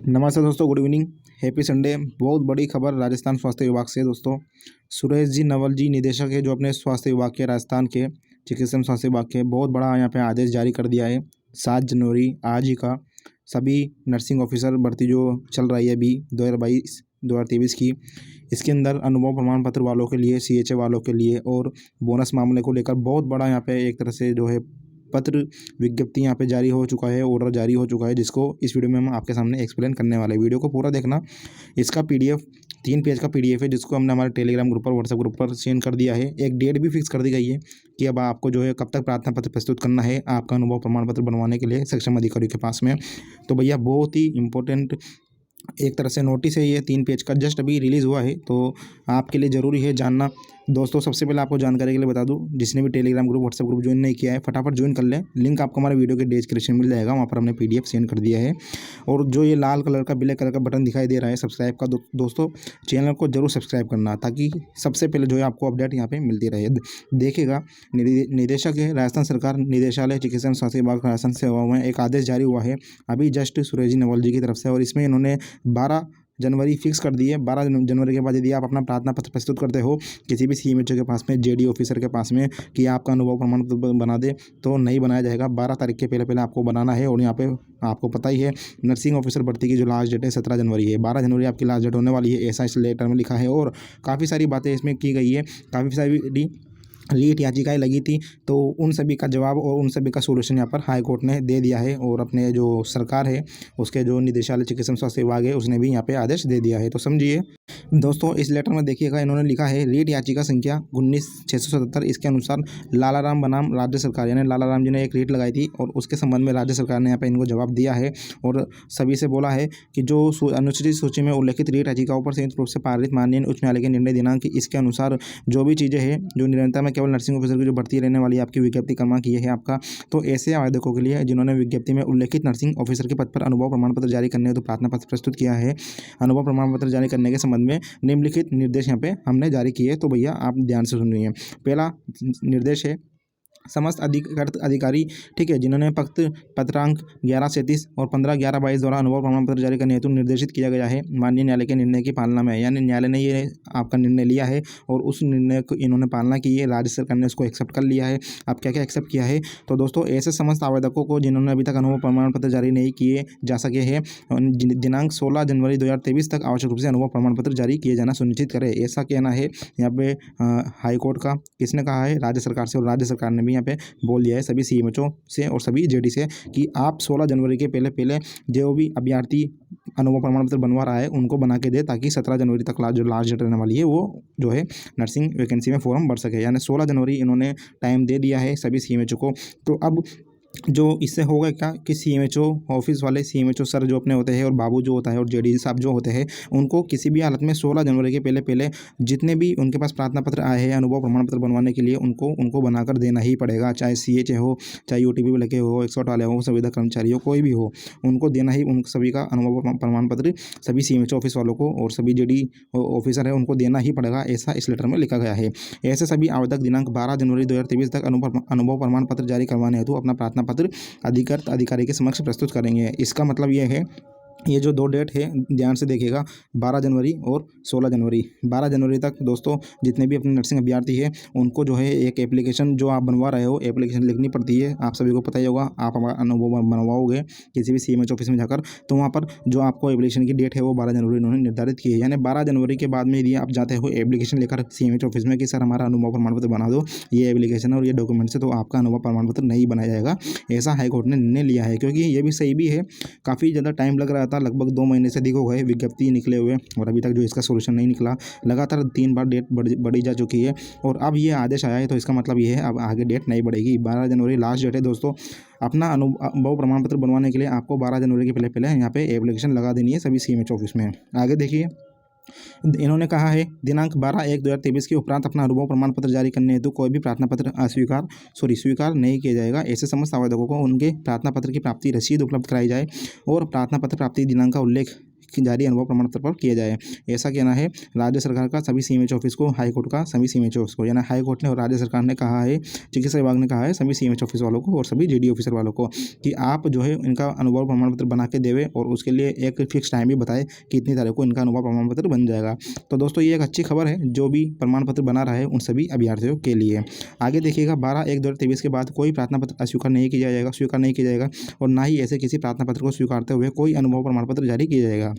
नमस्ते दोस्तों, good evening, happy Sunday. बहुत बड़ी खबर राजस्थान स्वास्थ्य विभाग से दोस्तों। सुरेश जी नवल जी निदेशक है जो अपने स्वास्थ्य विभाग के, राजस्थान के चिकित्सा स्वास्थ्य विभाग के, बहुत बड़ा यहाँ पे आदेश जारी कर दिया है 7 जनवरी आज ही का। सभी नर्सिंग ऑफिसर भर्ती जो चल रही है अभी 2022-2023 की, इसके अंदर अनुभव प्रमाण पत्र वालों के लिए, CHA वालों के लिए और बोनस मामले को लेकर बहुत बड़ा यहाँ पे एक तरह से जो है पत्र विज्ञप्ति यहाँ पे जारी हो चुका है, ऑर्डर जारी हो चुका है, जिसको इस वीडियो में हम आपके सामने एक्सप्लेन करने वाले हैं। वीडियो को पूरा देखना। इसका PDF 3 पेज का PDF है, जिसको हमने हमारे टेलीग्राम ग्रुप पर, व्हाट्सएप ग्रुप पर सेंड कर दिया है। एक डेट भी फिक्स कर दी गई है कि अब आपको जो है कब तक प्रार्थना पत्र प्रस्तुत करना है आपका अनुभव प्रमाण पत्र बनवाने के लिए सक्षम अधिकारी के पास में। तो भैया बहुत ही इंपॉर्टेंट एक तरह से नोटिस है ये, 3 पेज का, जस्ट अभी रिलीज़ हुआ है, तो आपके लिए ज़रूरी है जानना। दोस्तों सबसे पहले आपको जानकारी के लिए बता दूं, जिसने भी Telegram group, WhatsApp group join नहीं किया है, फटाफट ज्वाइन कर लें। लिंक आपको हमारे वीडियो के डिस्क्रिप्शन में मिल जाएगा, वहाँ पर हमने PDF सेंड कर दिया है। और जो ये लाल कलर का, ब्लैक कलर का बटन दिखाई दे रहा है सब्सक्राइब का, दोस्तों चैनल को जरूर सब्सक्राइब करना, ताकि सबसे पहले जो है आपको अपडेट यहाँ पर मिलती रहे। देखिएगा, निदेशक है राजस्थान सरकार निदेशालय चिकित्सा स्वास्थ्य विभाग राजस्थान सेवाओं में एक आदेश जारी हुआ है अभी जस्ट सुरेश जी नवल जी की तरफ से, और इसमें इन्होंने 12 जनवरी फिक्स कर दी है। 12 जनवरी के बाद यदि आप अपना प्रार्थना पत्र प्रस्तुत करते हो किसी भी CMHO के पास में, JD ऑफिसर के पास में, कि आपका अनुभव प्रमाण पत्र बना दे, तो नहीं बनाया जाएगा। 12 तारीख के पहले आपको बनाना है। और यहाँ पे आपको पता ही है नर्सिंग ऑफिसर भर्ती की जो लास्ट डेट है 17 जनवरी है। 12 जनवरी आपकी लास्ट डेट होने वाली है, ऐसा इस लेटर में लिखा है। और काफ़ी सारी बातें इसमें की गई है, काफ़ी सारी रीट याचिकाएं लगी थी, तो उन सभी का जवाब और उन सभी का सोल्यूशन यहाँ पर हाई कोर्ट ने दे दिया है। और अपने जो सरकार है उसके जो निदेशालय चिकित्सा स्वास्थ्य विभाग है उसने भी यहाँ पे आदेश दे दिया है। तो समझिए दोस्तों, इस लेटर में देखिएगा, इन्होंने लिखा है रीट याचिका संख्या 19/677। इसके अनुसार लालाराम बनाम राज्य सरकार, यानी लालाराम जी ने एक रीट लगाई थी और उसके संबंध में राज्य सरकार ने यहाँ पे इनको जवाब दिया है। और सभी से बोला है कि जो अनुसूचित सूची में उल्लेखित रीट याचिकाओं पर संयुक्त रूप से पारित माननीय उच्च न्यायालय के निर्णय दिनांक इसके अनुसार जो भी चीज़ें हैं जो निरंतर में केवल नर्सिंग ऑफिसर की जो भर्ती रहने वाली है आपकी विज्ञप्ति क्रमांक ये है आपका। तो ऐसे आवेदकों के लिए जिन्होंने विज्ञप्ति में उल्लेखित नर्सिंग ऑफिसर के पद पर अनुभव प्रमाण पत्र जारी करने हेतु प्रार्थना पत्र प्रस्तुत किया है, अनुभव प्रमाण पत्र जारी करने के संबंध में निम्नलिखित निर्देश यहाँ पे हमने जारी किए। तो भैया आप ध्यान से सुनिए। पहला निर्देश है समस्त अधिकारी, ठीक है, जिन्होंने पत्रांक 1137 और 15/11/22 द्वारा अनुभव प्रमाण पत्र जारी करने हेतु निर्देशित किया गया है, माननीय न्यायालय के निर्णय की पालना में, यानी न्यायालय ने ये आपका निर्णय लिया है और उस निर्णय को इन्होंने पालना की है, राज्य सरकार ने उसको एक्सेप्ट कर लिया है। अब क्या क्या एक्सेप्ट किया है, तो दोस्तों ऐसे समस्त आवेदकों को जिन्होंने अभी तक अनुभव प्रमाण पत्र जारी नहीं किए जा सके हैं, दिनांक 16 जनवरी 2023 तक आवश्यक रूप से अनुभव प्रमाण पत्र जारी किए जाना सुनिश्चित करें, ऐसा कहना है यहाँ पे हाईकोर्ट का। किसने कहा है? राज्य सरकार से। और राज्य सरकार ने भी यहाँ पे बोल दिया है सभी CMHO से और सभी JD से कि आप 16 जनवरी के पहले जो भी अभ्यर्थी अनुभव प्रमाण पत्र बनवा रहा है उनको बना के दे, ताकि 17 जनवरी तक जो लास्ट डेट रहने वाली है वो जो है नर्सिंग वैकेंसी में फॉर्म भर सके। यानी 16 जनवरी इन्होंने टाइम दे दिया है सभी CMHO को। तो अब जो इससे होगा क्या कि CMHO ऑफिस वाले, CMHO सर जो अपने होते हैं और बाबू जो होता है और JD साहब जो होते हैं, उनको किसी भी हालत में 16 जनवरी के पहले जितने भी उनके पास प्रार्थना पत्र आए हैं अनुभव प्रमाण पत्र बनवाने के लिए उनको बनाकर देना ही पड़ेगा। चाहे CHA हो, चाहे UTP पे लगे हो, 108 वाले हो, संविदा कर्मचारी हो, कोई भी हो, उनको देना ही, उन सभी का अनुभव प्रमाण पत्र सभी CMHO ऑफिस वालों को और सभी JD ऑफिसर है उनको देना ही पड़ेगा, ऐसा इस लेटर में लिखा गया है। ऐसे सभी आवेदक दिनांक 12 जनवरी 2023 तक अनुभव प्रमाण पत्र जारी करवाने हेतु अपना प्रार्थना पत्र अधिकृत अधिकारी के समक्ष प्रस्तुत करेंगे। इसका मतलब यह है, ये जो 2 डेट है ध्यान से देखिएगा, 12 जनवरी और 16 जनवरी। 12 जनवरी तक दोस्तों जितने भी अपने नर्सिंग अभ्यर्थी है उनको जो है एक एप्लीकेशन जो आप बनवा रहे हो, एप्लीकेशन लिखनी पड़ती है, आप सभी को पता ही होगा। आप अनुभव बनवाओगे किसी भी CMHO ऑफिस में जाकर, तो वहाँ पर जो आपको एप्लीकेशन की डेट है वो 12 जनवरी उन्होंने निर्धारित की है। यानी 12 जनवरी के बाद में यदि आप जाते हो एप्लीकेशन लेकर CMHO ऑफिस में कि सर हमारा अनुभव प्रमाण पत्र बना दो, ये एप्लीकेशन और ये डॉक्यूमेंट से, तो आपका अनुभव प्रमाण पत्र नहीं बनाया जाएगा, ऐसा हाईकोर्ट ने निर्णय लिया है। क्योंकि ये भी सही भी है, काफ़ी ज़्यादा टाइम लग रहा था, लगभग 2 महीने से अधिक हो गए विज्ञप्ति निकले हुए और अभी तक जो इसका सोल्यूशन नहीं निकला। लगातार 3 बार डेट बढ़ी जा चुकी है और अब ये आदेश आया है, तो इसका मतलब ये है अब आगे डेट नहीं बढ़ेगी। 12 जनवरी लास्ट डेट है दोस्तों। अपना अनुभव प्रमाण पत्र बनवाने के लिए आपको 12 जनवरी के पहले यहाँ पे एप्लीकेशन लगा देनी है सभी CMHO ऑफिस में। आगे देखिए, इन्होंने कहा है दिनांक 12/1/2023 के उपरांत अपना अनुभव प्रमाण पत्र जारी करने हेतु कोई भी प्रार्थना पत्र स्वीकार नहीं किया जाएगा। ऐसे समस्त आवेदकों को उनके प्रार्थना पत्र की प्राप्ति रसीद उपलब्ध कराई जाए और प्रार्थना पत्र प्राप्ति दिनांक का उल्लेख जारी अनुभव प्रमाण पत्र पर किया जाए। ऐसा कहना है राज्य सरकार का सभी सीएमएचओ ऑफिस को, हाई कोर्ट का सभी सीएमएचओ ऑफिस को, यानी हाई कोर्ट ने और राज्य सरकार ने कहा है, चिकित्सा विभाग ने कहा है सभी सीएमएचओ ऑफिस वालों को और सभी जीडी ऑफिसर वालों को कि आप जो है इनका अनुभव प्रमाण पत्र बना के देवे और उसके लिए एक फिक्स टाइम भी बताए कि इतनी तारीख को इनका अनुभव प्रमाण पत्र बन जाएगा। तो दोस्तों ये एक अच्छी खबर है जो भी प्रमाण पत्र बना रहा है उन सभी अभ्यर्थियों के लिए। आगे देखिएगा 12/1/2023 के बाद कोई प्रार्थना पत्र स्वीकार नहीं किया जाएगा और ना ही ऐसे किसी प्रार्थना पत्र को स्वीकारते हुए कोई अनुभव प्रमाण पत्र जारी किया जाएगा।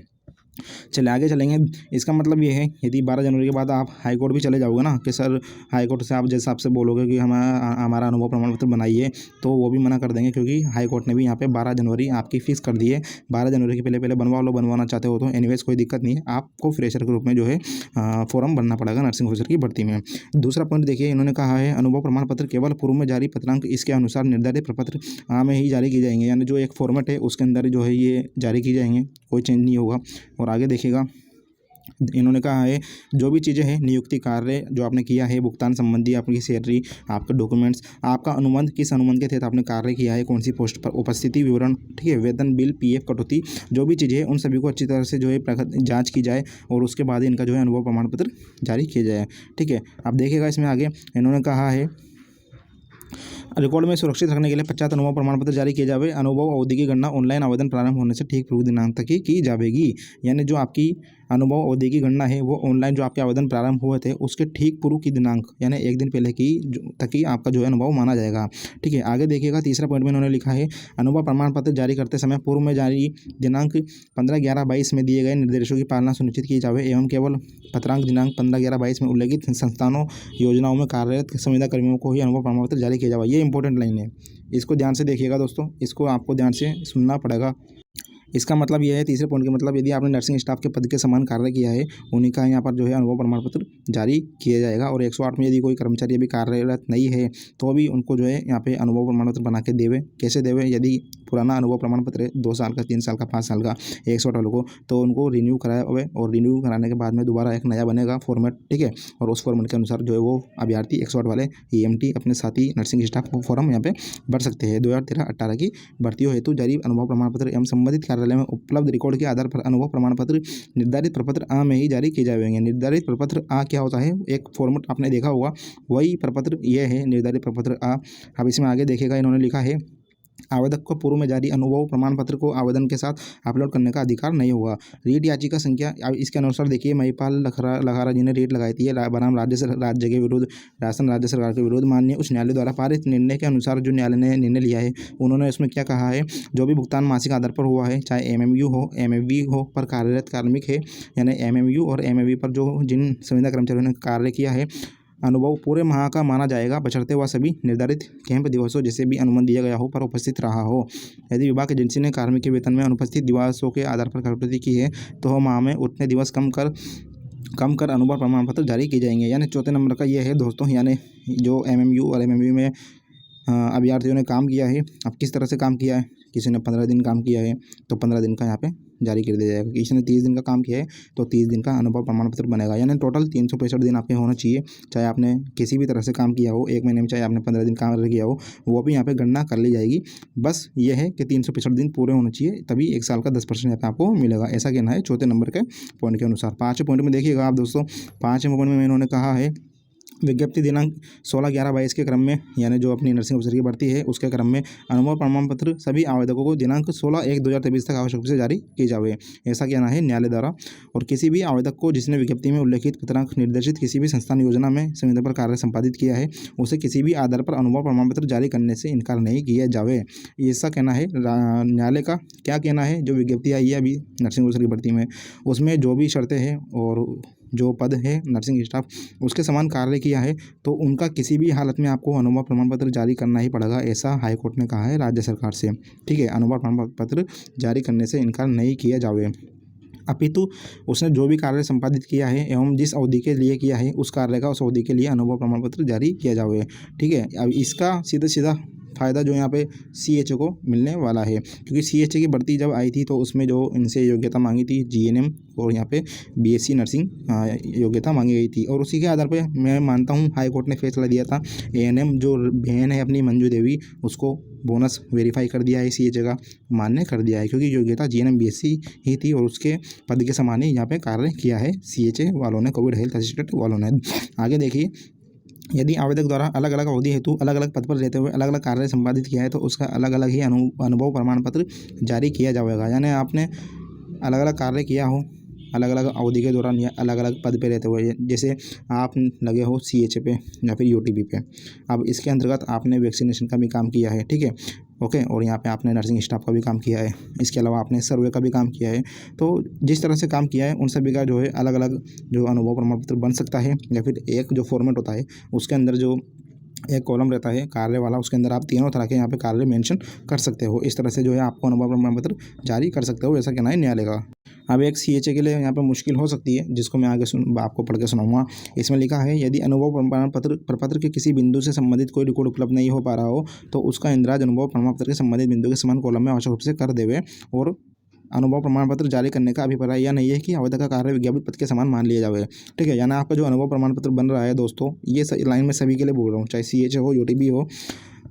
चलिए आगे चलेंगे। इसका मतलब ये है यदि 12 जनवरी के बाद आप हाई कोर्ट भी चले जाओगे ना कि सर हाई कोर्ट से आप जैसे आपसे बोलोगे कि हमारा अनुभव प्रमाण पत्र बनाइए, तो वो भी मना कर देंगे क्योंकि हाई कोर्ट ने भी यहाँ पे 12 जनवरी आपकी फिक्स कर दी है। 12 जनवरी के पहले बनवा लो, बनवाना चाहते हो तो एनीवेज कोई दिक्कत नहीं है, आपको फ्रेशर के रूप में जो है फॉर्म भरना पड़ेगा नर्सिंग ऑफिसर की भर्ती में। दूसरा पॉइंट देखिए, इन्होंने कहा है अनुभव प्रमाण पत्र केवल पूर्व में जारी पत्रांक इसके अनुसार निर्धारित प्रपत्र में ही जारी की जाएंगे, यानी जो एक फॉर्मेट है उसके अंदर जो है ये जारी की जाएंगे, कोई चेंज नहीं होगा। और आगे देखिएगा इन्होंने कहा है जो भी चीज़ें हैं नियुक्ति कार्य जो आपने किया है, भुगतान संबंधी आपकी सैलरी, आपके डॉक्यूमेंट्स, आपका अनुबंध किस अनुबंध के तहत आपने कार्य किया है, कौन सी पोस्ट पर, उपस्थिति विवरण, ठीक है, वेतन बिल, पीएफ कटौती, जो भी चीज़ें हैं उन सभी को अच्छी तरह से जो है जांच की जाए और उसके बाद इनका जो है अनुभव प्रमाण पत्र जारी किया जाए। ठीक है, अब देखिएगा इसमें आगे इन्होंने कहा है रिकॉर्ड में सुरक्षित रखने के लिए 50 अनुभव प्रमाण पत्र जारी किए जावे। अनुभव अवधि की गणना ऑनलाइन आवेदन प्रारंभ होने से ठीक पूर्व दिनांक तक ही की जाएगी, यानी जो आपकी अनुभव अवधि की गणना है वो ऑनलाइन जो आपके आवेदन प्रारंभ हुए थे उसके ठीक पूर्व की दिनांक यानी एक दिन पहले की तक ही आपका जो है अनुभव माना जाएगा। ठीक है, आगे देखिएगा तीसरा पॉइंट में इन्होंने लिखा है अनुभव प्रमाण पत्र जारी करते समय पूर्व में जारी दिनांक 15/11/22 में दिए गए निर्देशों की पालना सुनिश्चित की जाए एवं केवल पत्रांक दिनांक 15/11/22 में उल्लेखित संस्थानों योजनाओं में कार्यरत संविदा कर्मियों को ही अनुभव प्रमाण पत्र जारी किया जाए। ये इंपॉर्टेंट लाइन है, इसको ध्यान से देखिएगा दोस्तों, इसको आपको ध्यान से सुनना पड़ेगा। इसका मतलब यह है, तीसरे पॉइंट का मतलब यदि आपने नर्सिंग स्टाफ के पद के समान कार्य किया है उन्हीं का यहाँ पर जो है अनुभव प्रमाण पत्र जारी किया जाएगा। और 108 में यदि कोई कर्मचारी अभी कार्यरत नहीं है तो भी उनको जो है यहाँ पे अनुभव प्रमाण पत्र बना के देवे। कैसे देवे, यदि पुराना अनुभव प्रमाण पत्र है 2 साल का, 3 साल का, 5 साल का 108 वालों को, तो उनको रिन्यू कराए और रिन्यू कराने के बाद में दोबारा एक नया बनेगा फॉर्मेट। ठीक है, और उस फॉर्मेट के अनुसार जो है वो अभ्यर्थी 108 वाले EMT अपने साथी नर्सिंग स्टाफ को फॉर्म यहाँ पे भर सकते हैं। 2013-18 की भर्तियों हेतु जारी अनुभव प्रमाण पत्र एवं संबंधित कार्यालय में उपलब्ध रिकॉर्ड के आधार पर अनुभव प्रमाण पत्र निर्धारित प्रपत्र आ में ही जारी किए जाएंगे। निर्धारित प्रपत्र आ क्या होता है, एक फॉर्मेट आपने देखा होगा, वही प्रपत्र यह है निर्धारित प्रपत्र आ। अब इसमें आगे देखेगा इन्होंने लिखा है आवेदक को पूर्व में जारी अनुभव प्रमाण पत्र को आवेदन के साथ अपलोड करने का अधिकार नहीं होगा। रीट याचिका संख्या इसके अनुसार देखिए महिपाल लखारा जी ने रीट लगाई थी बनाम राज्य के विरुद्ध, राजस्थान राज्य सरकार के विरुद्ध माननीय उच्च न्यायालय द्वारा पारित निर्णय के अनुसार जो न्यायालय ने निर्णय लिया है उन्होंने उसमें क्या कहा है, जो भी भुगतान मासिक आधार पर हुआ है, चाहे MMU हो MFV हो, पर कार्यरत कार्मिक है यानी MMU और MFV पर जो जिन संविदा कर्मचारियों ने कार्य किया है अनुभव पूरे माह का माना जाएगा बशर्ते वह सभी निर्धारित कैंप दिवसों जिसे भी अनुमति दिया गया हो पर उपस्थित रहा हो। यदि विभाग एजेंसी ने कार्मिक के वेतन में अनुपस्थित दिवसों के आधार पर कटौती की है तो वह माह में उतने दिवस कम कर अनुभव प्रमाण पत्र जारी किए जाएंगे। यानी चौथे नंबर का ये है दोस्तों, यानी जो MMU और MFV में अभ्यर्थियों ने काम किया है, अब किस तरह से काम किया है, किसी ने 15 दिन काम किया है तो 15 दिन का यहाँ पे जारी कर दिया जाएगा। किसी ने 30 दिन का काम किया है तो 30 दिन का अनुभव प्रमाण पत्र बनेगा। यानी टोटल 365 दिन आपके होना चाहिए, चाहे आपने किसी भी तरह से काम किया हो 1 महीने में, चाहे आपने 15 दिन काम किया हो, वो भी यहाँ पे गणना कर ली जाएगी। बस ये है कि 365 दिन पूरे होने चाहिए तभी 1 साल का 10% यहाँ पे आपको मिलेगा, ऐसा कहना है चौथे नंबर के पॉइंट के अनुसार। 5वें पॉइंट में देखिएगा आप दोस्तों, 5वें पॉइंट में इन्होंने कहा है विज्ञप्ति दिनांक 16/11/22 के क्रम में, यानी जो अपनी नर्सिंग ऑफिसर की भर्ती है उसके क्रम में अनुभव प्रमाण पत्र सभी आवेदकों को दिनांक 16/1/2023 तक आवश्यक रूप से जारी की जाए, ऐसा कहना है न्यायालय द्वारा। और किसी भी आवेदक को जिसने विज्ञप्ति में उल्लेखित पत्रांक निर्देशित किसी भी संस्थान योजना में संविदा पर कार्य संपादित किया है उसे किसी भी आधार पर अनुभव प्रमाण पत्र जारी करने से इनकार नहीं किया जाए, ऐसा कहना है न्यायालय का। क्या कहना है, जो विज्ञप्ति आई है अभी नर्सिंग ऑफिसर की भर्ती में उसमें जो भी शर्तें हैं और जो पद है नर्सिंग स्टाफ उसके समान कार्य किया है तो उनका किसी भी हालत में आपको अनुभव प्रमाण पत्र जारी करना ही पड़ेगा, ऐसा हाईकोर्ट ने कहा है राज्य सरकार से। ठीक है, अनुभव प्रमाण पत्र जारी करने से इनकार नहीं किया जाए, अपितु उसने जो भी कार्य संपादित किया है एवं जिस अवधि के लिए किया है उस कार्य का उस अवधि के लिए अनुभव प्रमाण पत्र जारी किया जाए। ठीक है, अब इसका सीधा फ़ायदा जो यहाँ पे CHA को मिलने वाला है, क्योंकि CHA की भर्ती जब आई थी तो उसमें जो इनसे योग्यता मांगी थी GNM और यहाँ पे BSc नर्सिंग योग्यता मांगी गई थी, और उसी के आधार पर मैं मानता हूँ हाई कोर्ट ने फैसला दिया था। ANM जो बहन है अपनी मंजू देवी, उसको बोनस वेरीफाई कर दिया है, CHA का मान्य कर दिया है, क्योंकि योग्यता GNM BSc ही थी और उसके पद के समान ही यहाँ पे कार्य किया है CHA वालों ने, कोविड हेल्थ असिस्टेंट वालों ने। आगे देखिए, यदि आवेदक द्वारा अलग अलग अवधि हेतु अलग अलग पद पर रहते हुए अलग अलग कार्य संपादित किया है तो उसका अलग अलग ही अनुभव प्रमाण पत्र जारी किया जाएगा। यानी आपने अलग अलग कार्य किया हो अलग अलग अवधि के दौरान या अलग अलग पद पे रहते हुए, जैसे आप लगे हो CHA पे या फिर UTB पे, अब इसके अंतर्गत आपने वैक्सीनेशन का भी काम किया है, ठीक है, ओके, और यहाँ पे आपने नर्सिंग स्टाफ का भी काम किया है, इसके अलावा आपने सर्वे का भी काम किया है। तो जिस तरह से काम किया है उन सभी का जो है अलग अलग जो अनुभव प्रमाण पत्र बन सकता है, या फिर एक जो फॉर्मेट होता है उसके अंदर जो एक कॉलम रहता है कार्य वाला, उसके अंदर आप तीनों तरह के यहाँ पे कार्य मेंशन कर सकते हो। इस तरह से जो है आपको अनुभव प्रमाण पत्र जारी कर सकते हो, ऐसा कहना है न्यायालय का। अब एक CHA के लिए यहाँ पे मुश्किल हो सकती है, जिसको मैं आगे आपको पढ़ के सुनाऊंगा। इसमें लिखा है, यदि अनुभव प्रमाण पत्र प्रपत्र के किसी बिंदु से संबंधित कोई रिकॉर्ड उपलब्ध नहीं हो पा रहा हो तो उसका इंदिराज अनुभव प्रमाण पत्र के संबंधित बिंदु के समान कॉलम में आवश्यक रूप से कर देवे, और अनुभव प्रमाण पत्र जारी करने का अभिप्राय यह नहीं है कि आवेदक का कार्य विज्ञापित पद के समान मान लिया जाए, ठीक है। यानी आपका जो अनुभव प्रमाण पत्र बन रहा है दोस्तों, ये लाइन में सभी के लिए बोल रहा हूँ, चाहे CHA हो, UTB हो,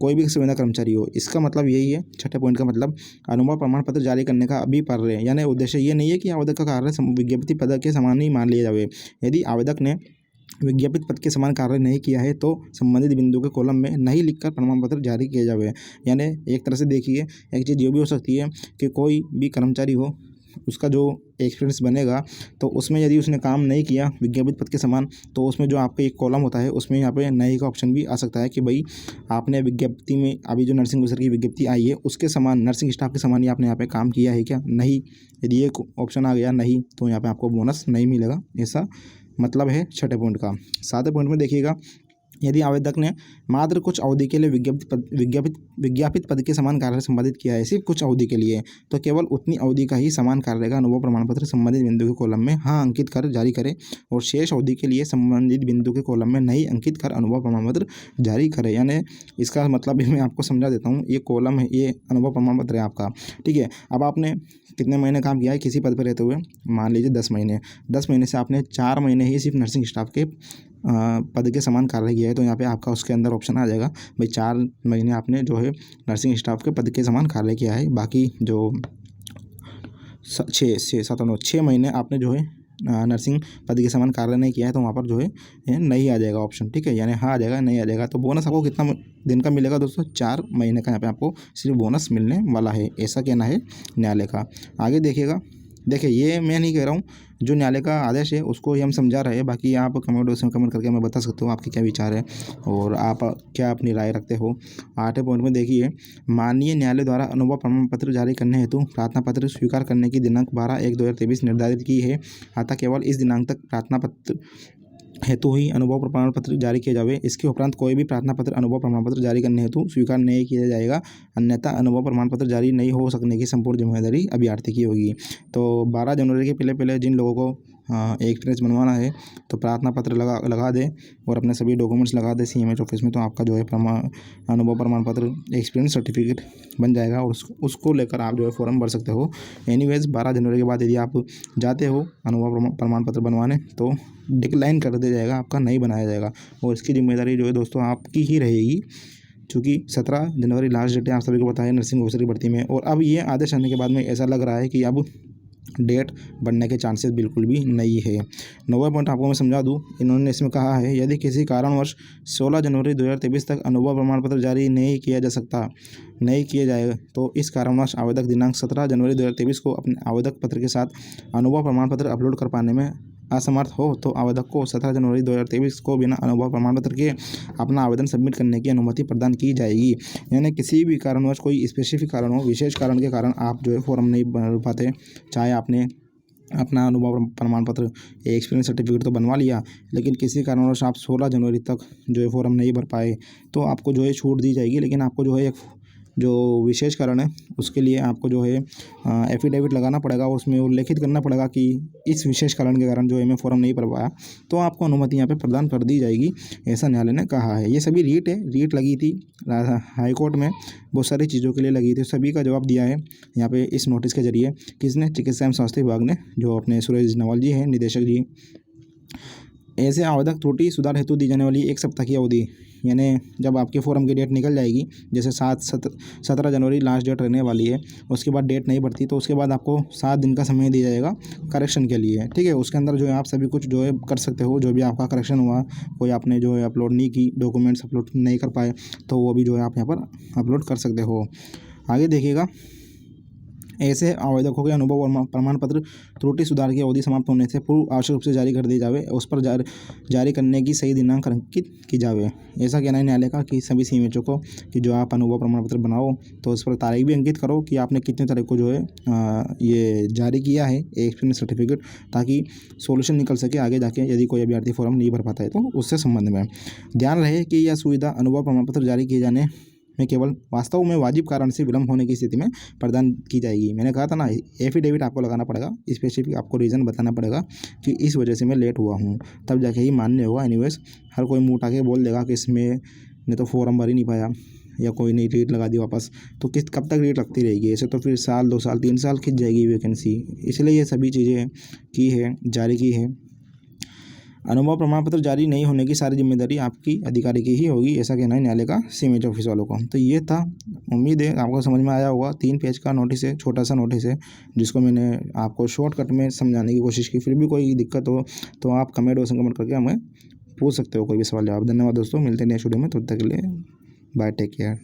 कोई भी संविदा कर्मचारी हो, इसका मतलब यही है, छठे पॉइंट का मतलब अनुभव प्रमाण पत्र जारी करने का अभिप्राय, यानी उद्देश्य ये नहीं है कि आवेदक का कार्य विज्ञापित पद के समान ही मान लिया जाए। यदि आवेदक ने विज्ञापित पद के समान कार्य नहीं किया है तो संबंधित बिंदु के कॉलम में नहीं लिखकर प्रमाण पत्र जारी किया जाए। यानी एक तरह से देखिए, एक चीज़ ये भी हो सकती है कि कोई भी कर्मचारी हो, उसका जो एक्सपीरियंस बनेगा तो उसमें यदि उसने काम नहीं किया विज्ञापित पद के समान, तो उसमें जो आपका एक कॉलम होता है उसमें यहाँ पे नहीं का ऑप्शन भी आ सकता है कि भाई आपने विज्ञप्ति में अभी जो नर्सिंग ऑफिसर की विज्ञप्ति आई है उसके समान, नर्सिंग स्टाफ के समान ही आपने यहाँ पे काम किया है क्या, नहीं, यदि ये ऑप्शन आ गया नहीं तो यहाँ पे आपको बोनस नहीं मिलेगा, ऐसा मतलब है छठे पॉइंट का। सातवें पॉइंट में देखिएगा, यदि आवेदक ने मात्र कुछ अवधि के लिए विज्ञापित पद के समान कार्य संपादित किया है, सिर्फ कुछ अवधि के लिए, तो केवल उतनी अवधि का ही समान कार्य का अनुभव प्रमाण पत्र संबंधित बिंदु के कॉलम में हाँ अंकित कर जारी करे, और शेष अवधि के लिए संबंधित बिंदु के कॉलम में नहीं अंकित कर अनुभव प्रमाण पत्र जारी करे। यानी इसका मतलब भी मैं आपको समझा देता हूँ, ये कॉलम है, ये अनुभव प्रमाण पत्र है आपका, ठीक है। अब आपने कितने महीने काम किया है किसी पद पर रहते हुए, मान लीजिए 10 महीने, 10 महीने से आपने 4 महीने ही सिर्फ नर्सिंग स्टाफ के पद के समान कार्य किया है, तो यहाँ पे आपका उसके अंदर ऑप्शन आ जाएगा भाई 4 महीने आपने जो है नर्सिंग स्टाफ के पद के समान कार्य किया है, बाकी जो 6 महीने आपने जो है नर्सिंग पद के समान कार्य नहीं किया है, तो वहाँ पर जो है नहीं आ जाएगा ऑप्शन, ठीक है, यानी हाँ आ जाएगा नहीं आ जाएगा। तो बोनस आपको कितना दिन का मिलेगा दोस्तों, 4 महीने का यहाँ पे आपको सिर्फ बोनस मिलने वाला है, ऐसा कहना है न्यायालय का। आगे देखिएगा, देखिए ये मैं नहीं कह रहा हूँ, जो न्यायालय का आदेश है उसको ही हम समझा रहे हैं, बाकी आप कमेंट बॉक्स में कमेंट करके हमें बता सकते हो आपके क्या विचार है और आप क्या अपनी राय रखते हो। 8वें पॉइंट में देखिए, माननीय न्यायालय द्वारा अनुभव प्रमाण पत्र जारी करने हेतु प्रार्थना पत्र स्वीकार करने की दिनांक 12/1/2023 निर्धारित की है, अतः केवल इस दिनांक तक प्रार्थना पत्र हेतु ही अनुभव प्रमाण पत्र जारी किए जावे। इसके उपरांत कोई भी प्रार्थना पत्र अनुभव प्रमाण पत्र जारी करने हेतु स्वीकार नहीं किया जाएगा, अन्यथा अनुभव प्रमाण पत्र जारी नहीं हो सकने की संपूर्ण जिम्मेदारी अभ्यर्थी की होगी। तो 12 जनवरी के पहले जिन लोगों को एक्सपीरियंस बनवाना है तो प्रार्थना पत्र लगा दे और अपने सभी डॉक्यूमेंट्स लगा दे CMH ऑफिस में, तो आपका जो है अनुभव प्रमाण पत्र एक्सपीरियंस सर्टिफिकेट बन जाएगा और उसको लेकर आप जो है फॉर्म भर सकते हो। एनीवेज 12 जनवरी के बाद यदि आप जाते हो अनुभव प्रमाण पत्र बनवाने तो डिक्लाइन कर दिया जाएगा, आपका नहीं बनाया जाएगा, और इसकी जिम्मेदारी जो है दोस्तों आपकी ही रहेगी, क्योंकि 17 जनवरी लास्ट डेट है, आप सभी को पता है नर्सिंग ऑफिसर की भर्ती में। और अब ये आदेश आने के बाद में ऐसा लग रहा है कि अब डेट बढ़ने के चांसेस बिल्कुल भी नहीं है। 9वां पॉइंट आपको मैं समझा दूं, इन्होंने इसमें कहा है, यदि किसी कारणवश 16 जनवरी 2023 तक अनुभव प्रमाण पत्र जारी नहीं किया जाएगा तो इस कारणवश आवेदक दिनांक 17 जनवरी 2023 को अपने आवेदक पत्र के साथ अनुभव प्रमाण पत्र अपलोड कर पाने में असमर्थ हो तो आवेदक को 17 जनवरी 2023 को बिना अनुभव प्रमाण पत्र के अपना आवेदन सबमिट करने की अनुमति प्रदान की जाएगी। यानी किसी भी कारणवश, कोई स्पेसिफिक कारण हो, विशेष कारण के कारण आप जो है फॉर्म नहीं भर पाते, चाहे आपने अपना अनुभव प्रमाण पत्र एक्सपीरियंस सर्टिफिकेट तो बनवा लिया, लेकिन किसी कारणवश आप 16 जनवरी तक जो है फॉर्म नहीं भर पाए, तो आपको जो है छूट दी जाएगी, लेकिन आपको जो है एक जो विशेष कारण है उसके लिए आपको जो है एफिडेविट लगाना पड़ेगा, उसमें उल्लेखित करना पड़ेगा कि इस विशेष कारण के कारण जो है मैं फॉर्म नहीं भर पाया, तो आपको अनुमति यहाँ पे प्रदान कर दी जाएगी, ऐसा न्यायालय ने कहा है। ये सभी रीट है, रीट लगी थी हाई कोर्ट में, बहुत सारी चीज़ों के लिए लगी थी, सभी का जवाब दिया है यहाँ पे इस नोटिस के जरिए। किसने? चिकित्सा एवं स्वास्थ्य विभाग ने, जो अपने सुरेश नवल जी हैं निदेशक जी। ऐसे आवेदक त्रुटि सुधार हेतु दी जाने वाली 1 सप्ताह की अवधि, यानी जब आपके फॉर्म की डेट निकल जाएगी, जैसे 17 जनवरी लास्ट डेट रहने वाली है, उसके बाद डेट नहीं बढ़ती तो उसके बाद आपको 7 दिन का समय दिया जाएगा करेक्शन के लिए, ठीक है। उसके अंदर जो है आप सभी कुछ जो है कर सकते हो, जो भी आपका करेक्शन हुआ, कोई आपने जो है अपलोड नहीं की, डॉक्यूमेंट्स अपलोड नहीं कर पाए, तो वो भी जो है आप यहाँ पर अपलोड कर सकते हो। आगे देखिएगा, ऐसे आवेदकों के अनुभव और प्रमाण पत्र त्रुटि सुधार की अवधि समाप्त होने से पूर्व आवश्यक रूप से जारी कर दी जावे, उस पर जारी करने की सही दिनांक अंकित की जावे। ऐसा कहना है न्यायालय का कि सभी सीएमएचओ को कि जो आप अनुभव प्रमाण पत्र बनाओ तो उस पर तारीख भी अंकित करो कि आपने कितने तारीख को जो है ये जारी किया है एक्सपीरियंस सर्टिफिकेट, ताकि सोल्यूशन निकल सके आगे जाके यदि कोई अभ्यर्थी फॉर्म नहीं भर पाता है तो उससे संबंध में। ध्यान रहे कि यह सुविधा अनुभव प्रमाण पत्र जारी किए जाने में केवल वास्तव में वाजिब कारण से विलम्ब होने की स्थिति में प्रदान की जाएगी। मैंने कहा था ना, एफिडेविट आपको लगाना पड़ेगा, स्पेसिफिक आपको रीज़न बताना पड़ेगा कि इस वजह से मैं लेट हुआ हूँ, तब जाके ही मान्य होगा। एनीवेज हर कोई मुँह उठा के बोल देगा कि इसमें मैं तो फॉर्म भर ही नहीं पाया, या कोई नहीं रेट लगा दी वापस, तो कब तक रेट लगती रहेगी? ऐसे तो फिर साल 2 साल 3 साल खिंच जाएगी वैकेंसी। इसलिए ये सभी चीज़ें की है, जारी की है। अनुभव प्रमाण पत्र जारी नहीं होने की सारी जिम्मेदारी आपकी अधिकारी की ही होगी, ऐसा कहना है न्यायालय का सीएमएचओ ऑफिस वालों को। तो ये था, उम्मीद है आपको समझ में आया होगा। 3 पेज का नोटिस है, छोटा सा नोटिस है, जिसको मैंने आपको शॉर्टकट में समझाने की कोशिश की। फिर भी कोई दिक्कत हो तो आप कमेंट बॉक्स में कमेंट करके हमें पूछ सकते हो कोई भी सवाल जवाब। धन्यवाद दोस्तों, मिलते हैं नेक्स्ट वीडियो में, तब तक के लिए बाय, टेक केयर।